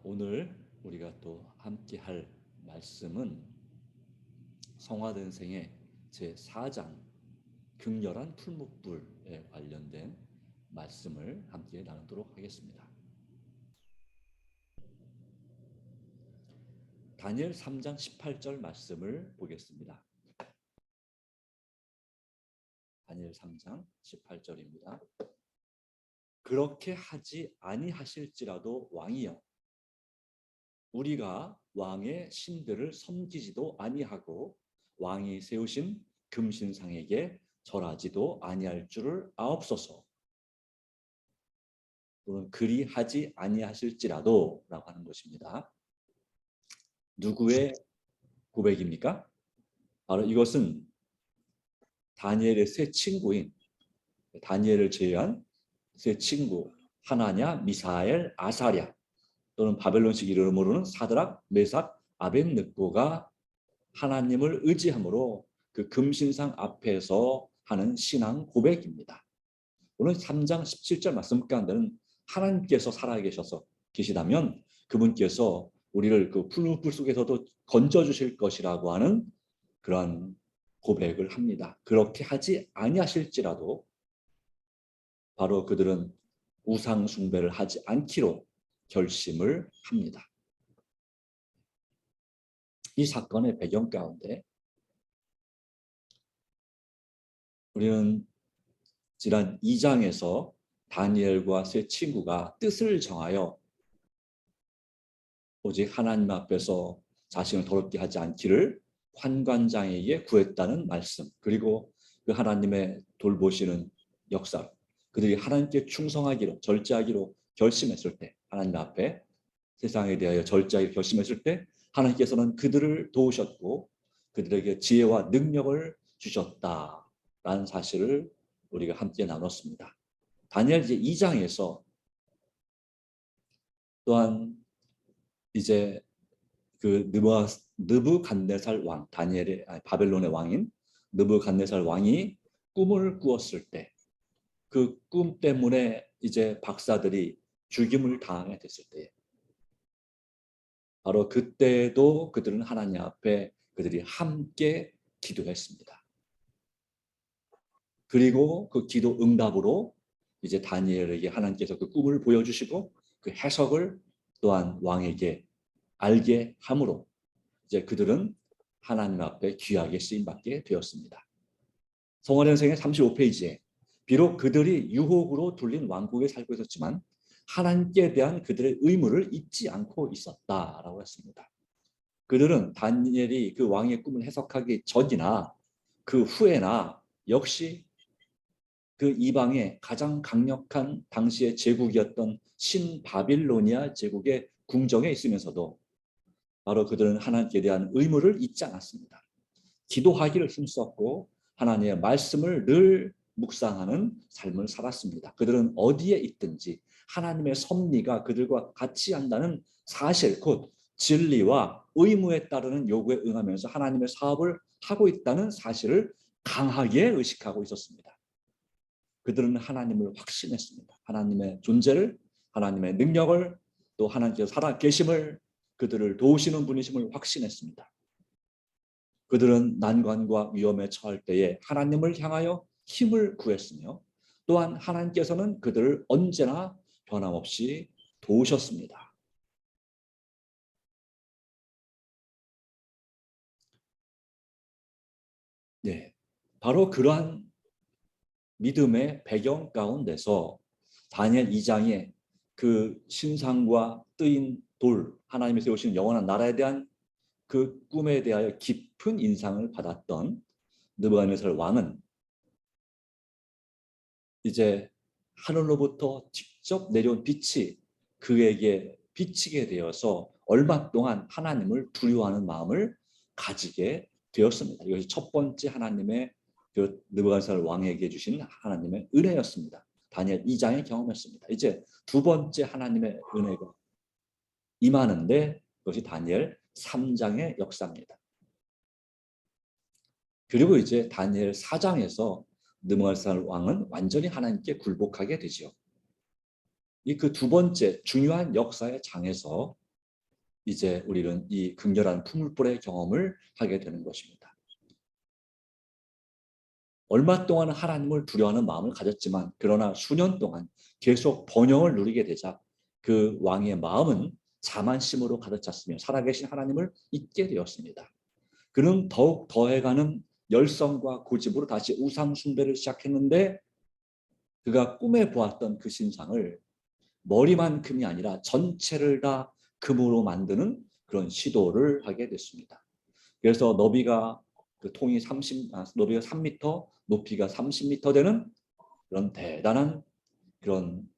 오늘 우리가 또 함께 할 말씀은 성화된생의 제4장 극렬한 풀무불에 관련된 말씀을 함께 나누도록 하겠습니다. 다니엘 3장 18절 말씀을 보겠습니다. 다니엘 3장 18절입니다. 그렇게 하지 아니하실지라도 왕이여, 우리가 왕의 신들을 섬기지도 아니하고 왕이 세우신 금신상에게 절하지도 아니할 줄을 아옵소서. 또는 그리 하지 아니하실지라도 라고 하는 것입니다. 누구의 고백입니까? 바로 이것은 다니엘의 세 친구인, 다니엘을 제외한 세 친구 하나냐, 미사엘, 아사랴, 또는 바벨론식 이름으로는 사드락, 메삭, 아벳느고가 하나님을 의지함으로 그 금신상 앞에서 하는 신앙 고백입니다. 오늘 3장 17절 말씀 가운데는 하나님께서 살아계셔서 계시다면 그분께서 우리를 그 풀무불 속에서도 건져주실 것이라고 하는 그러한 고백을 합니다. 그렇게 하지 아니하실지라도 바로 그들은 우상 숭배를 하지 않기로 결심을 합니다. 이 사건의 배경 가운데 우리는 지난 2장에서 다니엘과 세 친구가 뜻을 정하여 오직 하나님 앞에서 자신을 더럽게 하지 않기를 환관장에게 구했다는 말씀, 그리고 그 하나님의 돌보시는 역사, 그들이 하나님께 충성하기로 절제하기로 결심했을 때, 하나님 앞에 세상에 대하여 절제하기로 결심했을 때 하나님께서는 그들을 도우셨고 그들에게 지혜와 능력을 주셨다라는 사실을 우리가 함께 나눴습니다. 다니엘 2장에서 또한 이제 그 느부갓네살 왕, 다니엘의 바벨론의 왕인 느부갓네살 왕이 꿈을 꾸었을 때 그 꿈 때문에 이제 박사들이 죽임을 당하게 됐을 때 바로 그때도 그들은 하나님 앞에 그들이 함께 기도했습니다. 그리고 그 기도 응답으로 이제 다니엘에게 하나님께서 그 꿈을 보여주시고 그 해석을 또한 왕에게 알게 함으로 이제 그들은 하나님 앞에 귀하게 쓰임받게 되었습니다. 성화련생의 35페이지에 비록 그들이 유혹으로 둘린 왕국에 살고 있었지만 하나님께 대한 그들의 의무를 잊지 않고 있었다라고 했습니다. 그들은 다니엘이 그 왕의 꿈을 해석하기 전이나 그 후에나 역시 그 이방의 가장 강력한 당시의 제국이었던 신바빌로니아 제국의 궁정에 있으면서도 바로 그들은 하나님께 대한 의무를 잊지 않았습니다. 기도하기를 힘썼고 하나님의 말씀을 늘 묵상하는 삶을 살았습니다. 그들은 어디에 있든지 하나님의 섭리가 그들과 같이 한다는 사실, 곧 진리와 의무에 따르는 요구에 응하면서 하나님의 사업을 하고 있다는 사실을 강하게 의식하고 있었습니다. 그들은 하나님을 확신했습니다. 하나님의 존재를, 하나님의 능력을, 또 하나님께서 살아계심을, 그들을 도우시는 분이심을 확신했습니다. 그들은 난관과 위험에 처할 때에 하나님을 향하여 힘을 구했으며 또한 하나님께서는 그들을 언제나 변함없이 도우셨습니다. 네, 바로 그러한 믿음의 배경 가운데서 다니엘 2장에 그 신상과 뜨인 돌, 하나님이 세우신 영원한 나라에 대한 그 꿈에 대하여 깊은 인상을 받았던 느부갓네살 왕은 이제 하늘로부터 직접 내려온 빛이 그에게 비치게 되어서 얼마 동안 하나님을 두려워하는 마음을 가지게 되었습니다. 이것이 첫 번째 하나님의 그 느부갓네살 왕에게 주신 하나님의 은혜였습니다. 다니엘 2장의 경험이었습니다. 이제 두 번째 하나님의 은혜가 임하는데 그것이 다니엘 3장의 역사입니다. 그리고 이제 다니엘 4장에서 느부갓네살 왕은 완전히 하나님께 굴복하게 되죠. 이 그 두 번째 중요한 역사의 장에서 이제 우리는 이 극렬한 풀물불의 경험을 하게 되는 것입니다. 얼마 동안 하나님을 두려워하는 마음을 가졌지만 그러나 수년 동안 계속 번영을 누리게 되자 그 왕의 마음은 자만심으로 가득 찼으며 살아계신 하나님을 잊게 되었습니다. 그는 더욱 더해가는 열성과 고집으로 다시 우상 숭배를 시작했는데 그가 꿈에 보았던 그 신상을 머리만큼이 아니라 전체를 다 금으로 만드는 그런 시도를 하게 됐습니다. 그래서 너비가 그 통이 3m, 높이가 30m 되는 그런 대단한 그런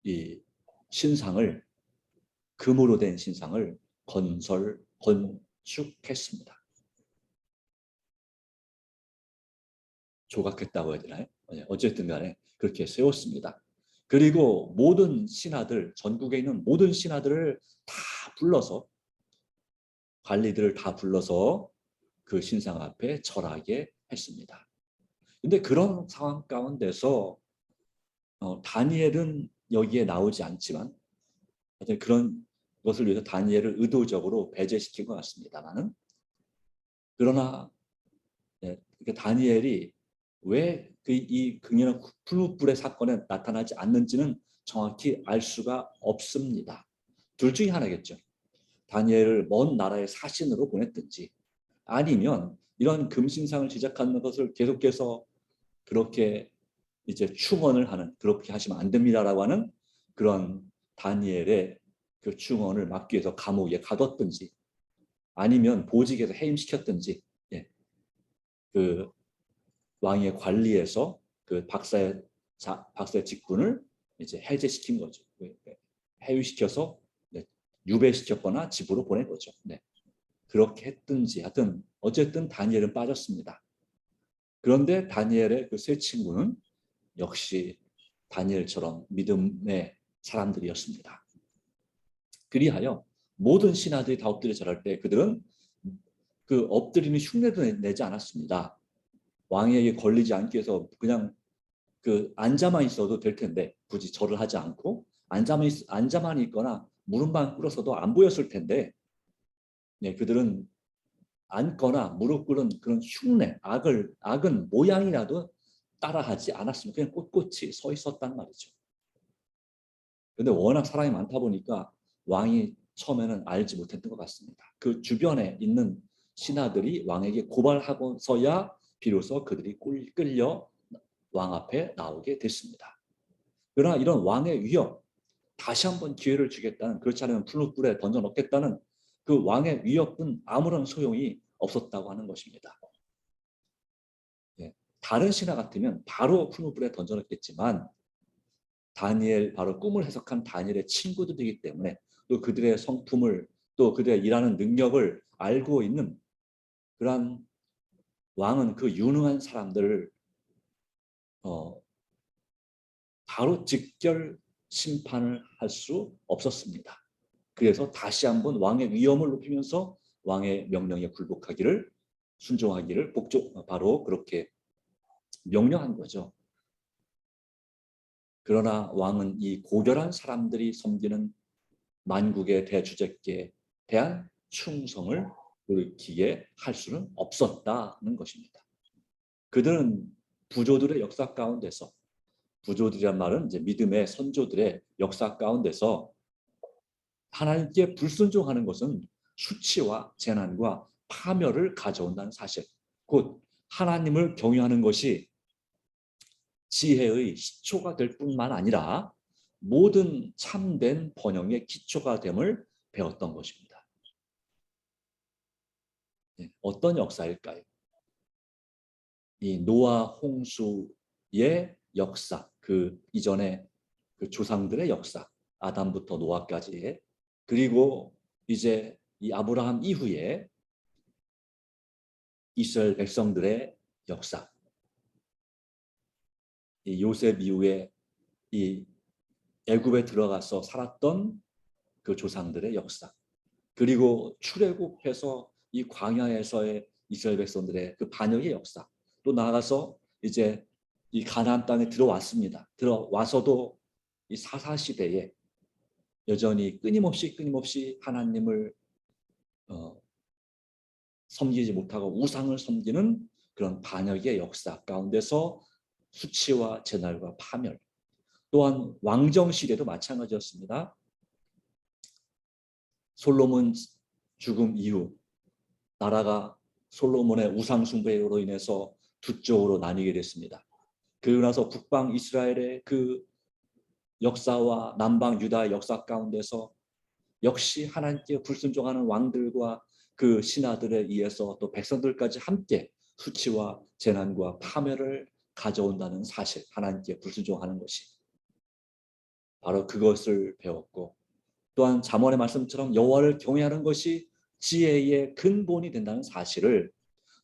이 신상을 금으로 된 신상을 건축했습니다. 조각했다고 해야 되나요? 어쨌든 간에 그렇게 세웠습니다. 그리고 모든 신하들, 전국에 있는 모든 신하들을 다 불러서 관리들을 다 불러서 그 신상 앞에 절하게 했습니다. 근데 그런 상황 가운데서 다니엘은 여기에 나오지 않지만 그런 것을 위해서 다니엘을 의도적으로 배제시킨 것 같습니다만은 그러나 다니엘이 왜 이 극렬한 풀무불의 사건에 나타나지 않는지는 정확히 알 수가 없습니다. 둘 중에 하나겠죠. 다니엘을 먼 나라의 사신으로 보냈든지 아니면 이런 금신상을 제작하는 것을 계속해서 그렇게 이제 충원을 하는 그렇게 하시면 안 됩니다라고 하는 그런 다니엘의 그 충원을 막기 위해서 감옥에 가뒀든지 아니면 보직에서 해임시켰든지 그 왕의 관리에서 그 박사의 직분을 이제 해제시킨 거죠. 해유시켜서 유배시켰거나 집으로 보낸 거죠. 그렇게 했든지 하여튼 어쨌든 다니엘은 빠졌습니다. 그런데 다니엘의 그 세 친구는 역시 다니엘처럼 믿음의 사람들이었습니다. 그리하여 모든 신하들이 다 엎드려 절할 때 그들은 그 엎드리는 흉내도 내지 않았습니다. 왕에게 걸리지 않기 위해서 그냥 그 앉아만 있어도 될 텐데 굳이 절을 하지 않고 앉아만 있거나 무릎만 꿇어서도 안 보였을 텐데 그들은 앉거나 무릎 꿇은 그런 흉내, 악은 모양이라도 따라하지 않았습니다. 그냥 꼿꼿이 서 있었단 말이죠. 그런데 워낙 사람이 많다 보니까 왕이 처음에는 알지 못했던 것 같습니다. 그 주변에 있는 신하들이 왕에게 고발하고서야 비로소 그들이 끌려 왕 앞에 나오게 됐습니다. 그러나 이런 왕의 위협, 다시 한번 기회를 주겠다는, 그렇지 않으면 풀무불에 던져 넣겠다는 그 왕의 위협은 아무런 소용이 없었다고 하는 것입니다. 다른 신하 같으면 바로 풀무불에 던져 넣겠지만 다니엘, 바로 꿈을 해석한 다니엘의 친구들이기 때문에 또 그들의 성품을 또 그들의 일하는 능력을 알고 있는 그러한 왕은 그 유능한 사람들을 바로 직결 심판을 할 수 없었습니다. 그래서 다시 한번 왕의 위엄을 높이면서 왕의 명령에 굴복하기를, 순종하기를 바로 그렇게 명령한 거죠. 그러나 왕은 이 고결한 사람들이 섬기는 만국의 대주제께 대한 충성을 돌이키게 할 수는 없었다는 것입니다. 그들은 부조들의 역사 가운데서, 부조들이란 말은 이제 믿음의 선조들의 역사 가운데서 하나님께 불순종하는 것은 수치와 재난과 파멸을 가져온다는 사실, 곧 하나님을 경외하는 것이 지혜의 시초가 될 뿐만 아니라 모든 참된 번영의 기초가 됨을 배웠던 것입니다. 어떤 역사일까요? 이 노아 홍수의 역사, 그 이전에 그 조상들의 역사, 아담부터 노아까지의, 그리고 이제 이 아브라함 이후에 이스라엘 백성들의 역사, 이 요셉 이후에 이 애굽에 들어가서 살았던 그 조상들의 역사, 그리고 출애굽해서 이 광야에서의 이스라엘 백성들의 그 반역의 역사, 또 나아가서 이제 이 가나안 땅에 들어왔습니다. 들어와서도 이 사사 시대에 여전히 끊임없이 하나님을 섬기지 못하고 우상을 섬기는 그런 반역의 역사 가운데서 수치와 재날과 파멸, 또한 왕정 시대도 마찬가지였습니다. 솔로몬 죽음 이후 나라가 솔로몬의 우상 숭배로 인해서 두 쪽으로 나뉘게 됐습니다. 그러고 나서 북방 이스라엘의 그 역사와 남방 유다의 역사 가운데서 역시 하나님께 불순종하는 왕들과 그 신하들에 의해서 또 백성들까지 함께 수치와 재난과 파멸을 가져온다는 사실, 하나님께 불순종하는 것이 바로 그것을 배웠고, 또한 잠언의 말씀처럼 여호와를 경외하는 것이 지혜의 근본이 된다는 사실을,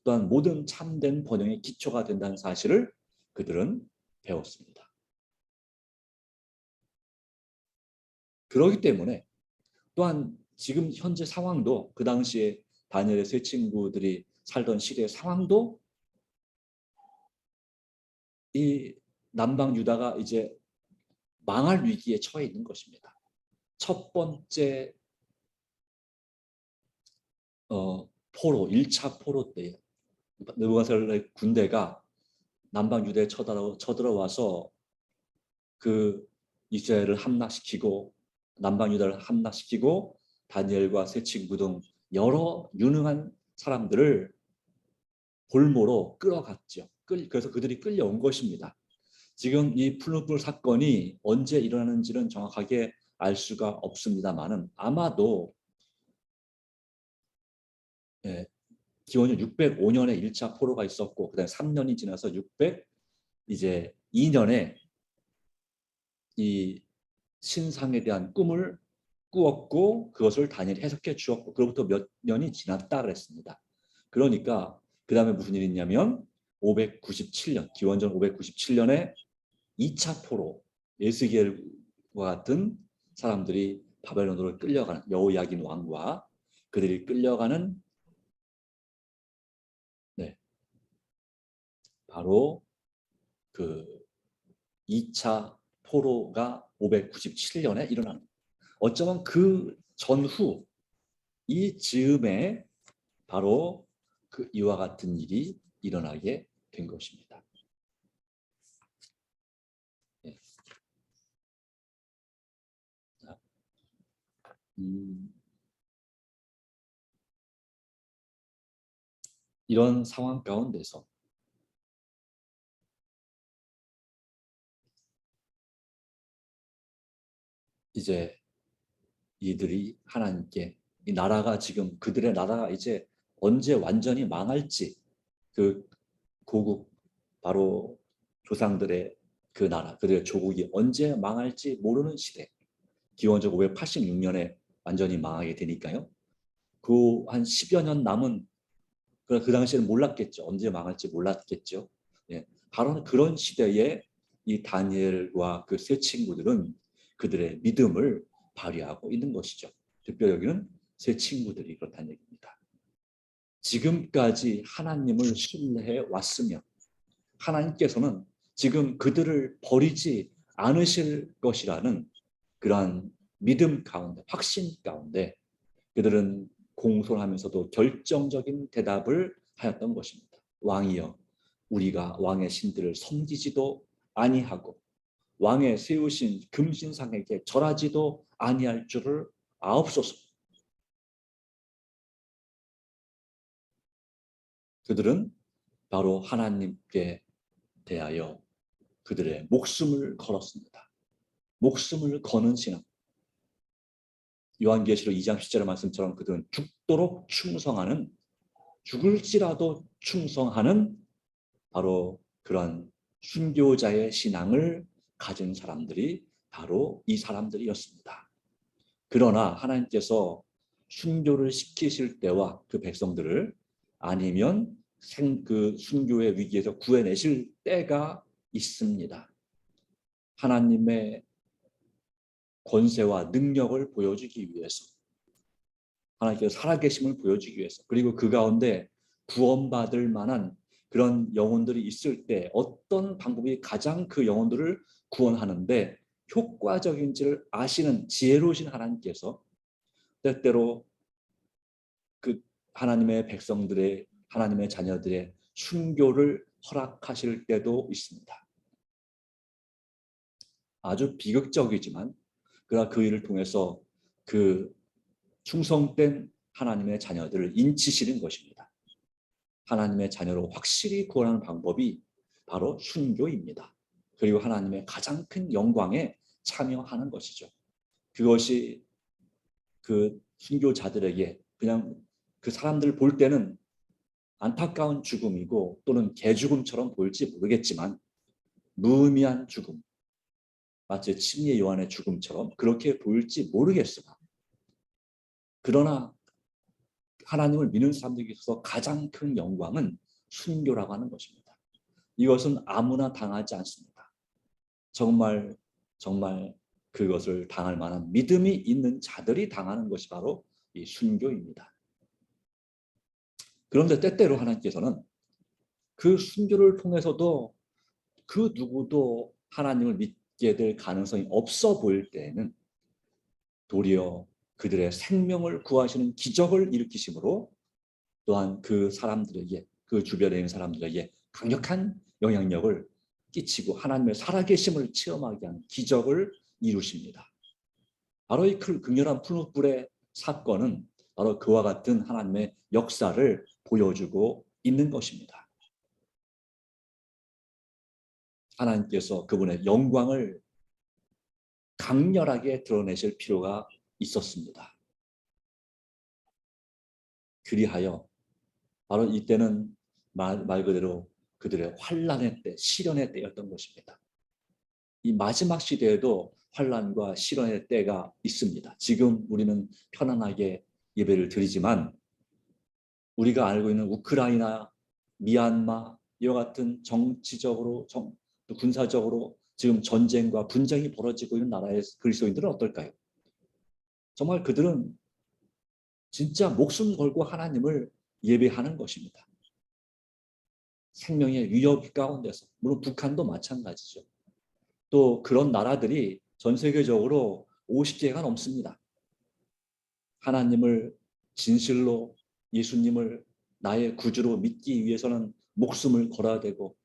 또한 모든 참된 번영의 기초가 된다는 사실을 그들은 배웠습니다. 그렇기 때문에 또한 지금 현재 상황도, 그 당시에 다니엘의 세 친구들이 살던 시대의 상황도 이 남방 유다가 이제 망할 위기에 처해 있는 것입니다. 첫 번째 포로, 1차 포로 때 느부갓네살의 군대가 남방 유다에 쳐들어와서 그 이스라엘을 함락시키고 남방 유다를 함락시키고 다니엘과 세 친구 등 여러 유능한 사람들을 볼모로 끌어갔죠. 그래서 그들이 끌려온 것입니다. 지금 이 풀무불 사건이 언제 일어나는지는 정확하게 알 수가 없습니다만은 아마도 기원전 605년에 1차 포로가 있었고 그다음에 3년이 지나서 602년에 이 신상에 대한 꿈을 꾸었고 그것을 다니엘이 해석해 주었고 그로부터 몇 년이 지났다 그랬습니다. 그러니까 그 다음에 무슨 일이 있냐면 597년, 기원전 597년에 2차 포로, 에스겔과 같은 사람들이 바벨론으로 끌려가는, 여호야긴 왕과 그들이 끌려가는, 네, 바로 그 2차 포로가 597년에 일어납니다. 어쩌면 그 전후 이 즈음에 바로 그 이와 같은 일이 일어나게 된 것입니다. 네. 이런 상황 가운데서 이제 이들이 하나님께, 이 나라가 지금 그들의 나라가 이제 언제 완전히 망할지, 그 고국, 바로 조상들의 그 나라, 그들의 조국이 언제 망할지 모르는 시대, 기원전 586년에 완전히 망하게 되니까요. 그 한 10여 년 남은, 그 당시에는 몰랐겠죠. 언제 망할지 몰랐겠죠. 예, 바로 그런 시대에 이 다니엘과 그 세 친구들은 그들의 믿음을 발휘하고 있는 것이죠. 특별히 여기는 세 친구들이 그렇다는 얘기입니다. 지금까지 하나님을 신뢰해 왔으며 하나님께서는 지금 그들을 버리지 않으실 것이라는 그러한 믿음 가운데, 확신 가운데 그들은 공손하면서도 결정적인 대답을 하였던 것입니다. 왕이여, 우리가 왕의 신들을 섬기지도 아니하고 왕의 세우신 금신상에게 절하지도 아니할 줄을 아옵소서. 그들은 바로 하나님께 대하여 그들의 목숨을 걸었습니다. 목숨을 거는 신앙. 요한계시록 2장 10절의 말씀처럼 그들은 죽도록 충성하는, 죽을지라도 충성하는 바로 그런 순교자의 신앙을 가진 사람들이 바로 이 사람들이었습니다. 그러나 하나님께서 순교를 시키실 때와 그 백성들을, 아니면 그 순교의 위기에서 구해내실 때가 있습니다. 하나님의 권세와 능력을 보여주기 위해서, 하나님께서 살아계심을 보여주기 위해서, 그리고 그 가운데 구원받을 만한 그런 영혼들이 있을 때 어떤 방법이 가장 그 영혼들을 구원하는데 효과적인지를 아시는 지혜로우신 하나님께서 때때로 그 하나님의 백성들의 하나님의 자녀들의 순교를 허락하실 때도 있습니다. 아주 비극적이지만 그러나 그 일을 통해서 그 충성된 하나님의 자녀들을 인치시는 것입니다. 하나님의 자녀로 확실히 구원하는 방법이 바로 순교입니다. 그리고 하나님의 가장 큰 영광에 참여하는 것이죠. 그것이 그 순교자들에게 그냥 그 사람들 볼 때는 안타까운 죽음이고 또는 개죽음처럼 보일지 모르겠지만 무의미한 죽음, 마치 침례 요한의 죽음처럼 그렇게 보일지 모르겠으나 그러나 하나님을 믿는 사람들에게 있어서 가장 큰 영광은 순교라고 하는 것입니다. 이것은 아무나 당하지 않습니다. 정말 그것을 당할 만한 믿음이 있는 자들이 당하는 것이 바로 이 순교입니다. 그런데 때때로 하나님께서는 그 순교를 통해서도 그 누구도 하나님을 믿게 될 가능성이 없어 보일 때에는 도리어 그들의 생명을 구하시는 기적을 일으키심으로 또한 그 사람들에게 그 주변에 있는 사람들에게 강력한 영향력을 끼치고 하나님의 살아계심을 체험하게 하는 기적을 이루십니다. 바로 이 극렬한 푸른불의 사건은 바로 그와 같은 하나님의 역사를 보여주고 있는 것입니다. 하나님께서 그분의 영광을 강렬하게 드러내실 필요가 있었습니다. 그리하여 바로 이때는 말 그대로 그들의 환난의 때, 시련의 때였던 것입니다. 이 마지막 시대에도 환난과 시련의 때가 있습니다. 지금 우리는 편안하게 예배를 드리지만 우리가 알고 있는 우크라이나, 미얀마 이와 같은 정치적으로, 군사적으로 지금 전쟁과 분쟁이 벌어지고 있는 나라의 그리스도인들은 어떨까요? 정말 그들은 진짜 목숨 걸고 하나님을 예배하는 것입니다. 생명의 위협 가운데서, 물론 북한도 마찬가지죠. 또 그런 나라들이 전 세계적으로 50개가 넘습니다. 하나님을 진실로 예수님을 나의 구주로 믿기 위해서는 목숨을 걸어야 되고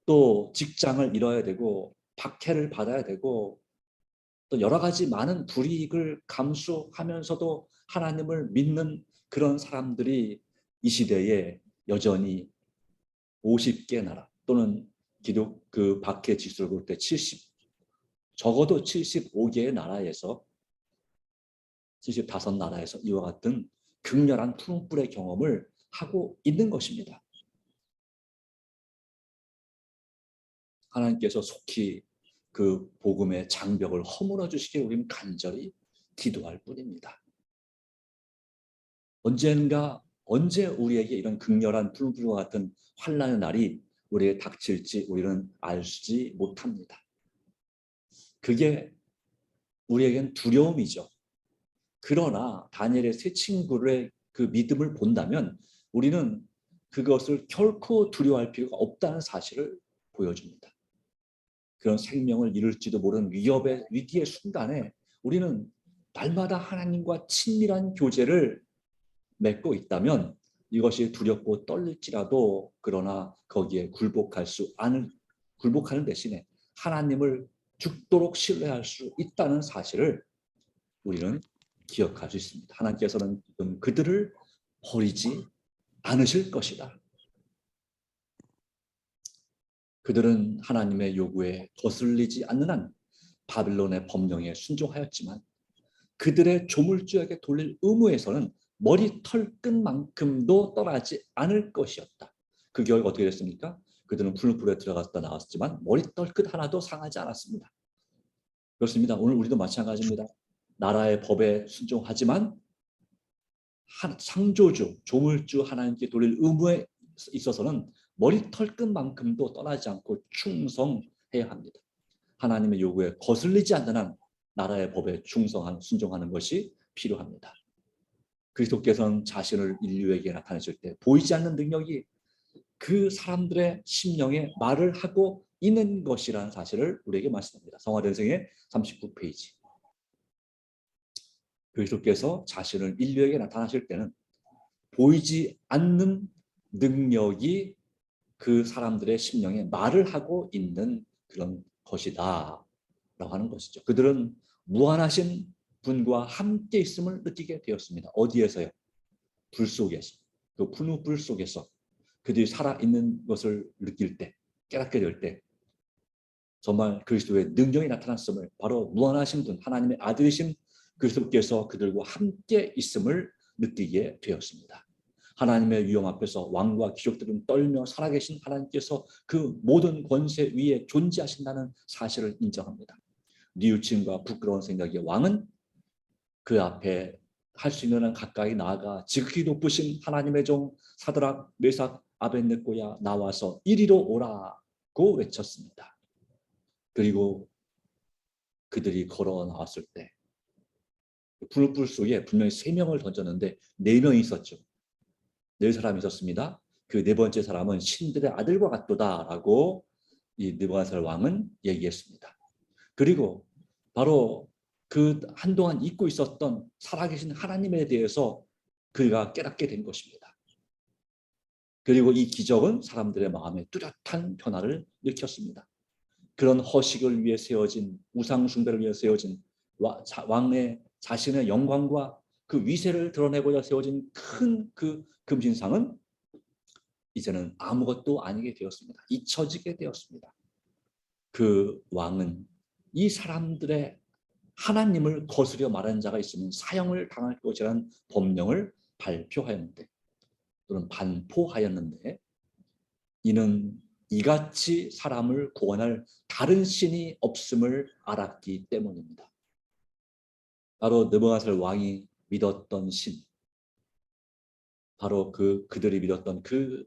또 직장을 잃어야 되고 박해를 받아야 되고 또 여러 가지 많은 불이익을 감수하면서도 하나님을 믿는 그런 사람들이 이 시대에 여전히 50개 나라 또는 기독 그 박해 지수를 볼 때 70, 적어도 75개의 나라에서 75나라에서 이와 같은 극렬한 푸른불의 경험을 하고 있는 것입니다. 하나님께서 속히 그 복음의 장벽을 허물어 주시기를 우리는 간절히 기도할 뿐입니다. 언제 우리에게 이런 극렬한 푸른불과 같은 환난의 날이 우리에게 닥칠지 우리는 알지 못합니다. 그게 우리에겐 두려움이죠. 그러나 다니엘의 세 친구의 그 믿음을 본다면 우리는 그것을 결코 두려워할 필요가 없다는 사실을 보여줍니다. 그런 생명을 잃을지도 모르는 위기의 순간에 우리는 날마다 하나님과 친밀한 교제를 맺고 있다면 이것이 두렵고 떨릴지라도 그러나 거기에 굴복하는 대신에 하나님을 죽도록 신뢰할 수 있다는 사실을 우리는 기억할 수 있습니다. 하나님께서는 그들을 버리지 않으실 것이다. 그들은 하나님의 요구에 거슬리지 않는 한 바빌론의 법령에 순종하였지만 그들의 조물주에게 돌릴 의무에서는 머리털 끝만큼도 떠나지 않을 것이었다. 그 결과 어떻게 됐습니까? 그들은 풀불에 들어갔다 나왔지만 머리털 끝 하나도 상하지 않았습니다. 그렇습니다. 오늘 우리도 마찬가지입니다. 나라의 법에 순종하지만 창조주, 조물주 하나님께 돌릴 의무에 있어서는 머리털 끝만큼도 떠나지 않고 충성해야 합니다. 하나님의 요구에 거슬리지 않는 한 나라의 법에 순종하는 것이 필요합니다. 그리스도께서는 자신을 인류에게 나타내실 때 보이지 않는 능력이 그 사람들의 심령에 말을 하고 있는 것이라는 사실을 우리에게 말씀합니다. 성화대성의 39페이지. 그리스도께서 자신을 인류에게 나타나실 때는 보이지 않는 능력이 그 사람들의 심령에 말을 하고 있는 그런 것이다 라고 하는 것이죠. 그들은 무한하신 분과 함께 있음을 느끼게 되었습니다. 어디에서요? 불 속에서, 그 푸른 불 속에서 그들이 살아있는 것을 느낄 때, 깨닫게 될 때 정말 그리스도의 능력이 나타났음을, 바로 무한하신 분, 하나님의 아들이신 그리스도께서 그들과 함께 있음을 느끼게 되었습니다. 하나님의 위엄 앞에서 왕과 귀족들은 떨며 살아계신 하나님께서 그 모든 권세 위에 존재하신다는 사실을 인정합니다. 뉘우침과 부끄러운 생각의 왕은 그 앞에 할 수 있는 한 가까이 나아가 지극히 높으신 하나님의 종 사드락, 메삭, 아벳네고야 나와서 이리로 오라고 외쳤습니다. 그리고 그들이 걸어 나왔을 때 불불 속에 분명히 3명을 던졌는데 4명이 있었죠. 4사람이 있었습니다. 그 4번째 사람은 신들의 아들과 같도다라고 이 느부갓네살 왕은 얘기했습니다. 그리고 바로 그 한동안 잊고 있었던 살아계신 하나님에 대해서 그가 깨닫게 된 것입니다. 그리고 이 기적은 사람들의 마음에 뚜렷한 변화를 일으켰습니다. 그런 허식을 위해 세워진, 우상 숭배를 위해 세워진 왕의 자신의 영광과 그 위세를 드러내고자 세워진 큰 그 금신상은 이제는 아무것도 아니게 되었습니다. 잊혀지게 되었습니다. 그 왕은 이 사람들의 하나님을 거스려 말하는 자가 있으면 사형을 당할 것이라는 법령을 발표하였는데, 또는 반포하였는데, 이는 이같이 사람을 구원할 다른 신이 없음을 알았기 때문입니다. 바로 느부갓네살 왕이 믿었던 신, 바로 그들이 믿었던 그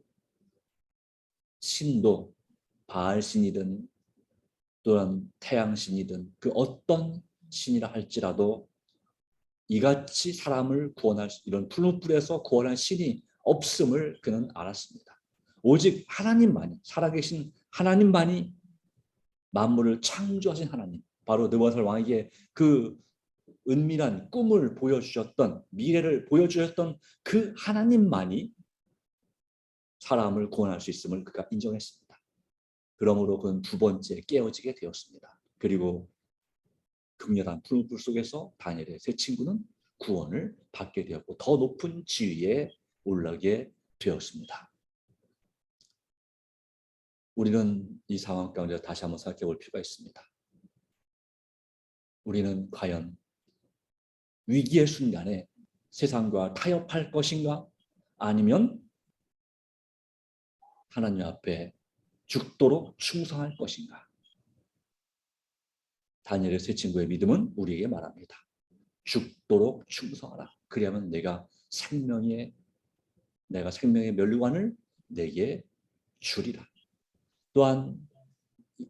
신도 바알신이든 또한 태양신이든 그 어떤 신이라 할지라도 이같이 사람을 구원할 이런 푸른 불에서 구원할 신이 없음을 그는 알았습니다. 오직 하나님만이, 살아계신 하나님만이, 만물을 창조하신 하나님, 바로 느부갓네살 왕에게 그 은밀한 꿈을 보여주셨던, 미래를 보여주셨던 그 하나님만이 사람을 구원할 수 있음을 그가 인정했습니다. 그러므로 그는 2번째 깨어지게 되었습니다. 그리고 극렬한 푸른 불 속에서 다니엘의 3친구는 구원을 받게 되었고 더 높은 지위에 올라게 되었습니다. 우리는 이 상황 가운데 다시 한번 생각해 볼 필요가 있습니다. 우리는 과연 위기의 순간에 세상과 타협할 것인가? 아니면 하나님 앞에 죽도록 충성할 것인가? 다니엘의 3친구의 믿음은 우리에게 말합니다. 죽도록 충성하라. 그리하면 내가 생명의 면류관을 내게 주리라. 또한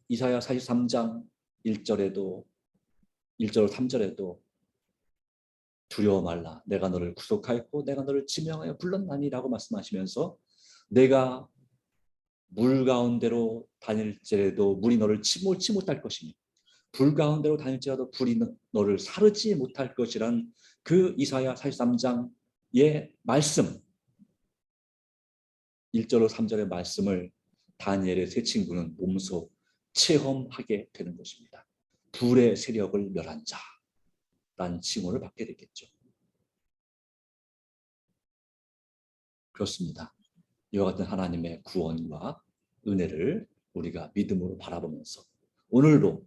이사야 43장 1절에도 1절 3절에도 두려워 말라. 내가 너를 구속하였고 내가 너를 지명하여 불렀나니라고 말씀하시면서 내가 물 가운데로 다닐지라도 물이 너를 침몰치 못할 것이니 불 가운데로 다닐지라도 불이 너를 사르지 못할 것이란 그 이사야 43장의 말씀, 1절로 3절의 말씀을 다니엘의 3친구는 몸소 체험하게 되는 것입니다. 불의 세력을 멸한 자라는 칭호를 받게 되겠죠. 그렇습니다. 이와 같은 하나님의 구원과 은혜를 우리가 믿음으로 바라보면서 오늘도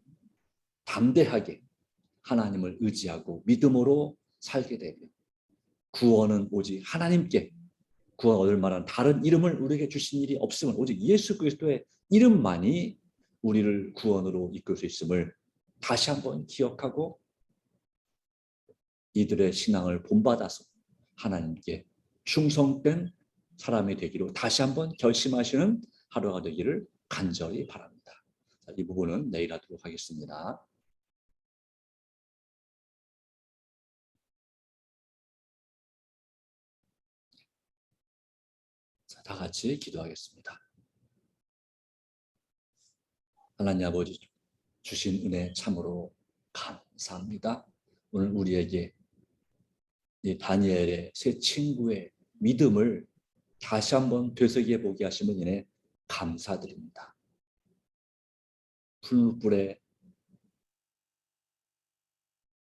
담대하게 하나님을 의지하고 믿음으로 살게 되며, 구원은 오직 하나님께, 구원 얻을 만한 다른 이름을 우리에게 주신 일이 없음을, 오직 예수 그리스도의 이름만이 우리를 구원으로 이끌 수 있음을 다시 한번 기억하고 이들의 신앙을 본받아서 하나님께 충성된 사람이 되기로 다시 한번 결심하시는 하루가 되기를 간절히 바랍니다. 이 부분은 내일 하도록 하겠습니다. 다 같이 기도하겠습니다. 하나님 아버지 주신 은혜 참으로 감사합니다. 오늘 우리에게 이 다니엘의 세 친구의 믿음을 다시 한번 되새겨 보게 하심을 인해 감사드립니다. 풀무불에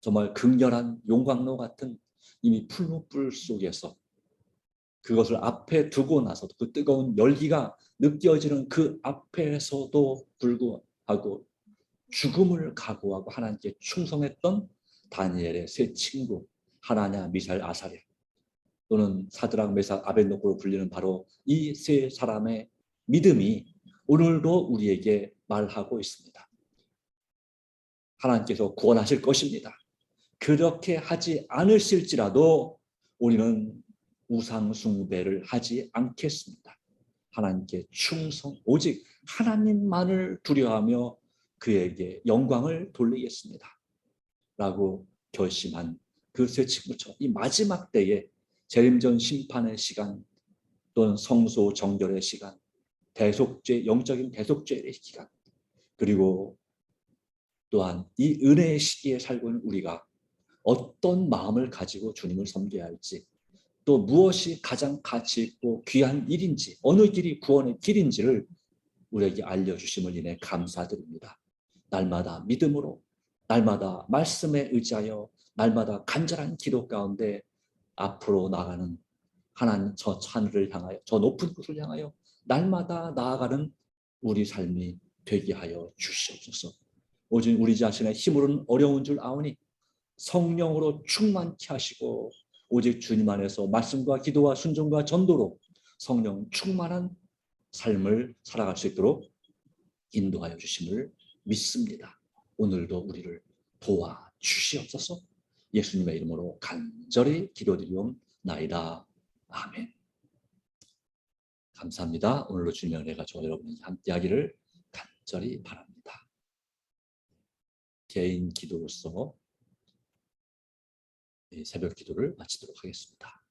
정말 극렬한 용광로 같은 이미 풀무불 속에서 그것을 앞에 두고 나서도 그 뜨거운 열기가 느껴지는 그 앞에서도 불구하고 죽음을 각오하고 하나님께 충성했던 다니엘의 세 친구 하나냐, 미사엘, 아사랴 또는 사드락, 메삭, 아벳노고로 불리는 바로 이 세 사람의 믿음이 오늘도 우리에게 말하고 있습니다. 하나님께서 구원하실 것입니다. 그렇게 하지 않으실지라도 우리는 우상 숭배를 하지 않겠습니다. 하나님께 충성, 오직 하나님만을 두려워하며 그에게 영광을 돌리겠습니다. 라고 결심한 그 세 친구처럼 이 마지막 때에 재림전 심판의 시간 또는 성소 정결의 시간, 대속죄, 영적인 대속죄의 기간, 그리고 또한 이 은혜의 시기에 살고 있는 우리가 어떤 마음을 가지고 주님을 섬겨야 할지, 또 무엇이 가장 가치 있고 귀한 일인지, 어느 길이 구원의 길인지를 우리에게 알려주심을 인해 감사드립니다. 날마다 믿음으로, 날마다 말씀에 의지하여, 날마다 간절한 기도 가운데 앞으로 나가는 하나님 저 하늘을 향하여, 저 높은 곳을 향하여 날마다 나아가는 우리 삶이 되게 하여 주시옵소서. 오직 우리 자신의 힘으로는 어려운 줄 아오니 성령으로 충만케 하시고 오직 주님 안에서 말씀과 기도와 순종과 전도로 성령 충만한 삶을 살아갈 수 있도록 인도하여 주심을 믿습니다. 오늘도 우리를 도와주시옵소서. 예수님의 이름으로 간절히 기도드리옵나이다. 아멘. 감사합니다. 오늘도 주님의 은혜가 저와 여러분이 함께하기를 간절히 바랍니다. 개인 기도로서 새벽 기도를 마치도록 하겠습니다.